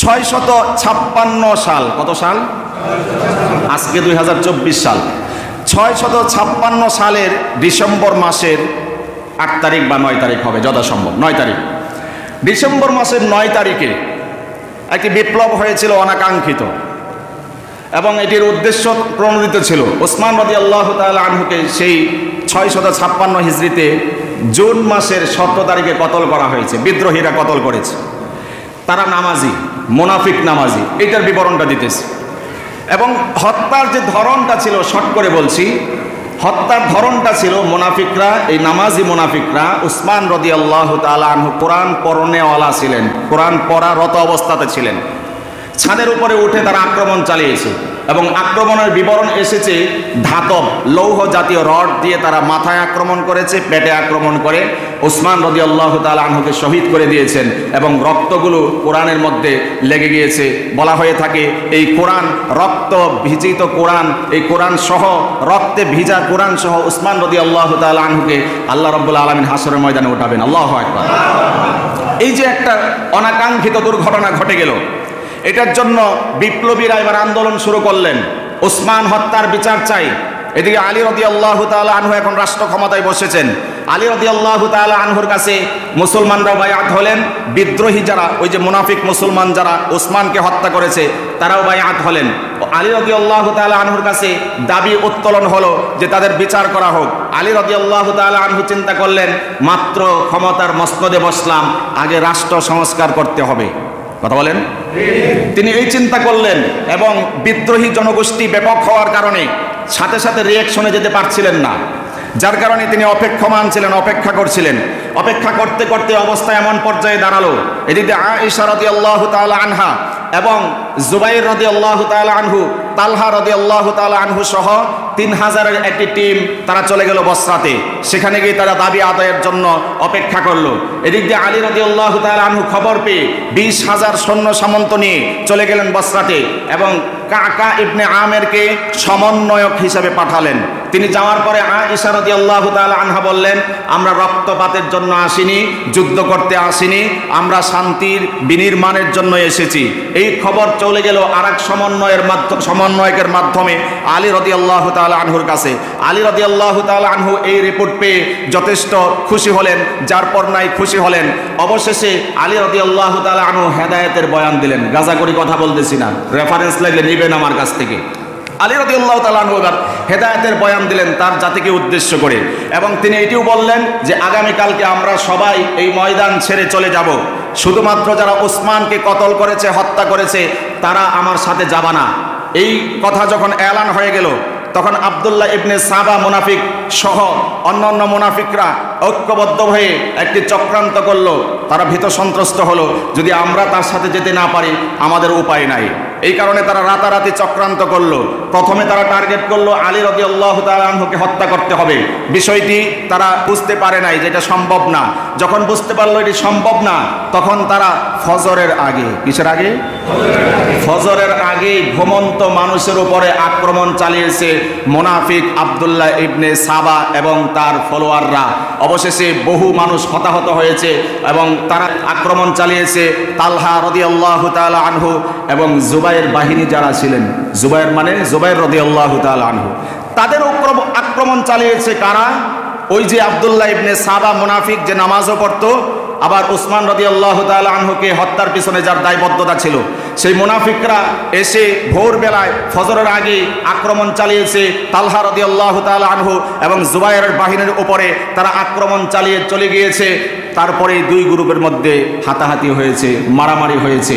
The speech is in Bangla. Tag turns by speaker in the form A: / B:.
A: 656 সাল, কত সাল? আজকে 2024 সাল। 656 সালের ডিসেম্বর মাসের 8 তারিখ বা 9 তারিখ হবে যথাসম্ভব, 9 তারিখ। ডিসেম্বর মাসের 9 তারিখে একটি বিপ্লব হয়েছিল অনাকাঙ্ক্ষিত, এবং এটির উদ্দেশ্য প্রণোদিত ছিল। ওসমান রাদিয়াল্লাহু তাআলা আনহুকে সেই 656 হিজরিতে জুন মাসের 17 তারিখে কতল করা হয়েছে। বিদ্রোহীরা কতল করেছে। তারা নামাজি, মুনাফিক নামাজি, এটার বিবরণটা দিতেছে। এবং হত্যার যে ধরনটা ছিল, শর্ট করে বলছি, হত্যার ধরনটা ছিল মুনাফিকরা, এই নামাজি মুনাফিকরা, উসমান রাদিয়াল্লাহু তাআলা আনহু কোরআন পড়নেওয়ালা ছিলেন, কোরআন পড়ারত অবস্থাতে ছিলেন। ছাদের উপরে উঠে তারা আক্রমণ চালিয়েছে, এবং আক্রমণের বিবরণ এসেছে ধাতব লৌহ জাতীয় রড দিয়ে তারা মাথায় আক্রমণ করেছে, পেটে আক্রমণ করে উসমান রাদিয়াল্লাহু তাআলা আনহুকে শহীদ করে দিয়েছেন, এবং রক্তগুলো কোরআনের মধ্যে লেগে গিয়েছে। বলা হয়ে থাকে এই কোরআন, রক্ত ভিজিত কোরআন, এই কোরআন সহ, রক্তে ভিজা কোরআন সহ উসমান রাদিয়াল্লাহু তাআলা আনহুকে আল্লাহ রাব্বুল আলামিন হাসরের ময়দানে উঠাবেন। আল্লাহু আকবার। এই যে একটা অনাকাঙ্ক্ষিত দুর্ঘটনা ঘটে গেল, এটার জন্য বিপ্লবীরা এবার আন্দোলন শুরু করলেন, ওসমান হত্যার বিচার চাই। এদিকে আলী রাদিয়াল্লাহু তাআলা আনহু এখন রাষ্ট্র ক্ষমতায় বসেছেন। আলী রাদিয়াল্লাহু তাআলা আনহুর কাছে মুসলমানরা বায়াত হলেন, বিদ্রোহী যারা, ওই যে মুনাফিক মুসলমান যারা ওসমানকে হত্যা করেছে, তারাও বায়াত হলেন। আলী রাদিয়াল্লাহু তাআলা আনহুর কাছে দাবি উত্তোলন হলো যে তাদের বিচার করা হোক। আলী রাদিয়াল্লাহু তাআলা আনহু চিন্তা করলেন, মাত্র ক্ষমতার মসনদে বসলাম, আগে রাষ্ট্র সংস্কার করতে হবে। কথা বলেন। তিনি এই চিন্তা করলেন, এবং বিদ্রোহী জনগোষ্ঠী ব্যাপক হওয়ার কারণে সাথে সাথে রিয়াকশনে যেতে পারছিলেন না, যার কারণে তিনি অপেক্ষমান ছিলেন, অপেক্ষা করছিলেন। অপেক্ষা করতে করতে অবস্থা এমন পর্যায়ে দাঁড়ালো, এদিকে আয়েশা রাদিয়াল্লাহু তাআলা আনহা এবং জুবাইর রাদিয়াল্লাহু তাআলা আনহু, তালহা রাদিয়াল্লাহু তাআলা আনহু সহ 3000-এর একটি টিম তারা চলে গেল বসরাতে। সেখানে গিয়ে তারা দাবি আদায়ের জন্য অপেক্ষা করলো। এদিক দিয়ে আলী রাদিয়াল্লাহু তাআলা আনহু খবর পেয়ে 20,000 সৈন্য সামন্ত নিয়ে চলে গেলেন বসরাতে, এবং কাকা ইবনে আমেরকে সমন্বয়ক হিসেবে পাঠালেন। তিনি যাওয়ার পরে আয়েশা রাদিয়াল্লাহু তাআলা আনহা বললেন, আমরা রক্তপাতের জন্য আসিনি, যুদ্ধ করতে আসিনি, আমরা শান্তির বিনির্মাণের জন্য এসেছি। এই খবর চলে গেল আরেক সমন্বয়কের মাধ্যমে আলী রাদিয়াল্লাহু তাআলা আনহুর কাছে। আলী রাদিয়াল্লাহু তাআলা আনহু এই রিপোর্ট পেয়ে যথেষ্ট খুশি হলেন, যার পর নাই খুশি হলেন। অবশেষে আলী রাদিয়াল্লাহু তাআলা আনহু হেদায়েতের বয়ান দিলেন। গাজাগরি কথা বলতেছি না, রেফারেন্স লাগলে নেবেন আমার কাছ থেকে। আলী রাদিয়াল্লাহু তাআলা আনহু এবার হেদায়েতের বয়ান দিলেন তার জাতিকে উদ্দেশ্য করে, এবং তিনি এটিও বললেন যে আগামীকালকে আমরা সবাই এই ময়দান ছেড়ে চলে যাব, শুধুমাত্র যারা ওসমানকে কতল করেছে, হত্যা করেছে, তারা আমার সাথে যাবে না। এই কথা যখন এলান হয়ে গেল, তখন আব্দুল্লাহ ইবনে সাবা মুনাফিক সহ অন্যান্য মুনাফিকরা ঐক্যবদ্ধ হয়ে একটি চক্রান্ত করলো। তারা ভীত সন্ত্রস্ত হলো, যদি আমরা তার সাথে যেতে না পারি আমাদের উপায় নাই। এই কারণে তারা রাতারাতি চক্রান্ত করলো। প্রথমে তারা টার্গেট করলো আলী রাদিয়াল্লাহু তাআলা আনহুকে হত্যা করতে হবে। বিষয়টি তারা বুঝতে পারে নাই যে এটা সম্ভব না। যখন বুঝতে পারলো এটি সম্ভব না, তখন তারা ফজরের আগে, কিসের আগে? ফজরের আগে ঘুমন্ত মানুষের উপরে আক্রমণ চালিয়েছে মুনাফিক আব্দুল্লাহ ইবনে সাবা এবং তার ফলোয়াররা। অবশেষে বহু মানুষ হতাহত হয়েছে, এবং তারা আক্রমণ চালিয়েছে তালহা রাদিয়াল্লাহু তাআলা আনহু এবং জুবাইর বাহিনী যারা ছিলেন, জুবাইর রাদিয়াল্লাহু তাআলা আনহু, তাদের আক্রমণ চালিয়েছে কারা? ওই যে আব্দুল্লাহ ইবনে সাবা মুনাফিক, যে নামাজও পড়তো, আবার উসমান রাদিয়াল্লাহু তাআলা আনহুকে হত্যার পিছনে যার দায়বদ্ধতা ছিল, সেই মুনাফিকরা এসে ভোরবেলায় ফজরের আগে আক্রমণ চালিয়েছে তালহা রাদিয়াল্লাহু তাআলা আনহু এবং জুবাইরের বাহিনীর উপরে। তারা আক্রমণ চালিয়ে চলে গিয়েছে। তারপরে দুই গ্রুপের মধ্যে হাতাহাতি হয়েছে, মারামারি হয়েছে।